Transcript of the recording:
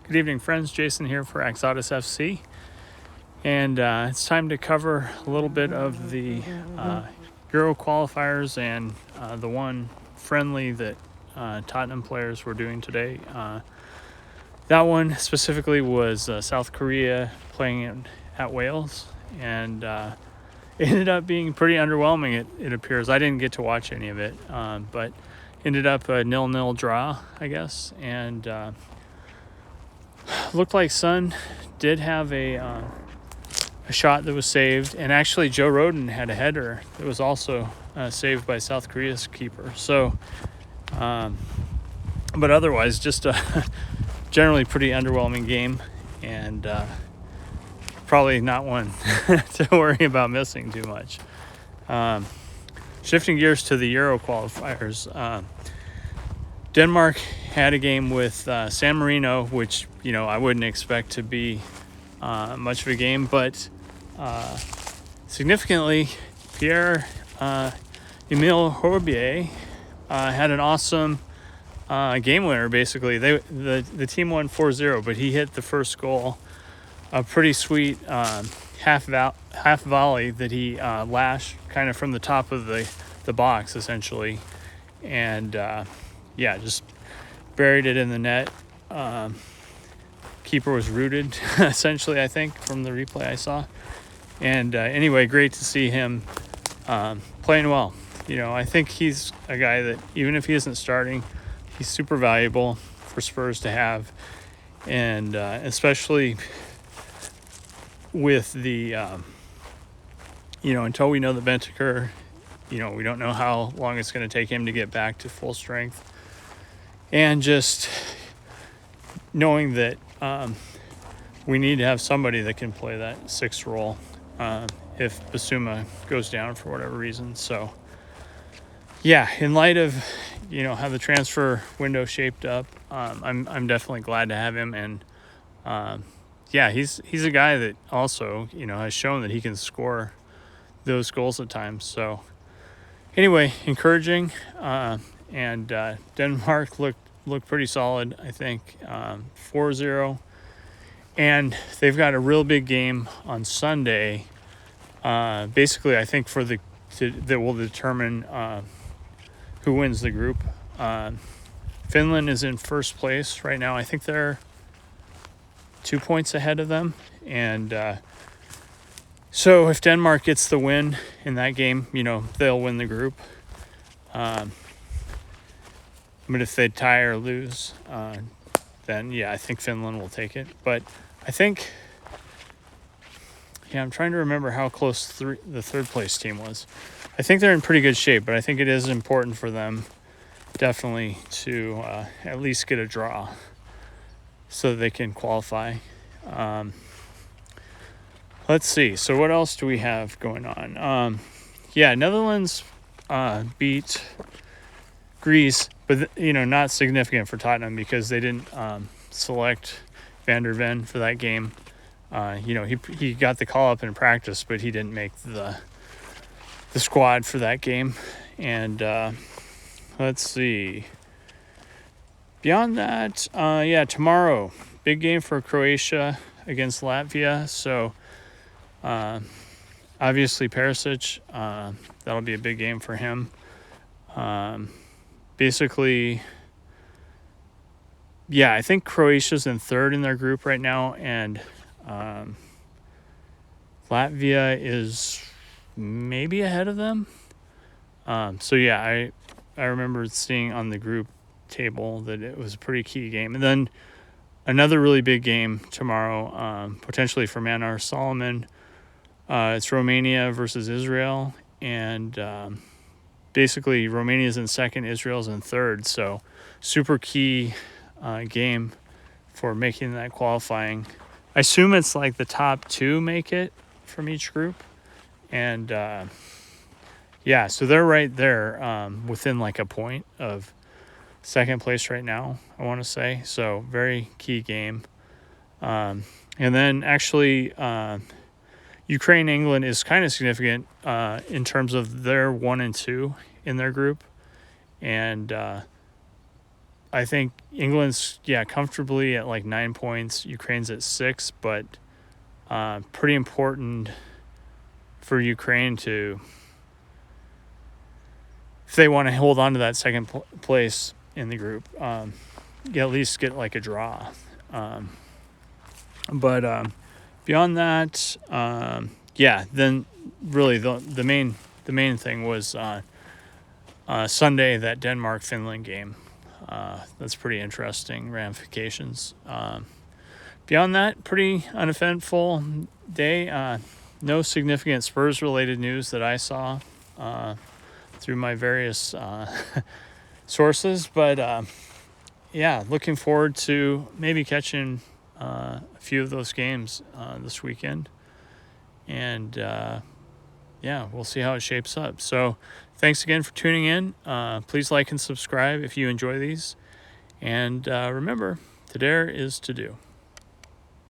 Good evening, friends. Jason here for AxodysFC. And it's time to cover a little bit of the Euro qualifiers and the one friendly that Tottenham players were doing today. That one specifically was South Korea playing at Wales, and it ended up being pretty underwhelming, it appears. I didn't get to watch any of it, but ended up a 0-0 draw, I guess, and looked like Son did have a shot that was saved, and actually Joe Rodon had a header that was also saved by South Korea's keeper. So, but otherwise, just a generally pretty underwhelming game, and probably not one to worry about missing too much. Shifting gears to the Euro qualifiers, Denmark had a game with San Marino, which, I wouldn't expect to be much of a game, but significantly, Emil Hojbjerg had an awesome game winner, basically. The team won 4-0, but he hit the first goal, a pretty sweet half volley that he lashed kind of from the top of the box, essentially, and just buried it in the net. Keeper was rooted, essentially, I think, from the replay I saw. And anyway, great to see him playing well. I think he's a guy that, even if he isn't starting, he's super valuable for Spurs to have. And especially with the, until we know the Bentancur, we don't know how long it's going to take him to get back to full strength. And just knowing that we need to have somebody that can play that sixth role if Basuma goes down for whatever reason. So, in light of how the transfer window shaped up, I'm definitely glad to have him. And he's a guy that also has shown that he can score those goals at times. So anyway, encouraging. And Denmark looked pretty solid, I think, 4-0. And they've got a real big game on Sunday. Basically, I think that will determine who wins the group. Finland is in first place right now. I think they're 2 points ahead of them. And so if Denmark gets the win in that game, they'll win the group. But if they tie or lose, then, I think Finland will take it. But I think, I'm trying to remember how close the third place team was. I think they're in pretty good shape, but I think it is important for them definitely to at least get a draw so that they can qualify. Let's see. So what else do we have going on? Netherlands beat Greece, but not significant for Tottenham because they didn't select Van der Ven for that game. He got the call up in practice, but he didn't make the squad for that game. And let's see. Beyond that, tomorrow, big game for Croatia against Latvia. So obviously Perisic, that'll be a big game for him. Basically, I think Croatia's in third in their group right now, and Latvia is maybe ahead of them. I remember seeing on the group table that it was a pretty key game. And then another really big game tomorrow, potentially for Manar Solomon. It's Romania versus Israel, and basically Romania's in second, Israel's in third. So super key game for making that qualifying. I assume it's like the top two make it from each group. And so they're right there within like a point of second place right now, I want to say. So very key game. And then actually Ukraine-England is kind of significant in terms of their 1 and 2 in their group. And I think England's, comfortably at like 9 points. Ukraine's at 6, but pretty important for Ukraine to, if they want to hold on to that second place in the group, at least get like a draw. But beyond that, then really the main thing was Sunday, that Denmark-Finland game. That's pretty interesting ramifications. Beyond that, pretty uneventful day. No significant Spurs-related news that I saw through my various sources. But, looking forward to maybe catching a few of those games this weekend. And, we'll see how it shapes up. So thanks again for tuning in. Please like and subscribe if you enjoy these. And remember, to dare is to do.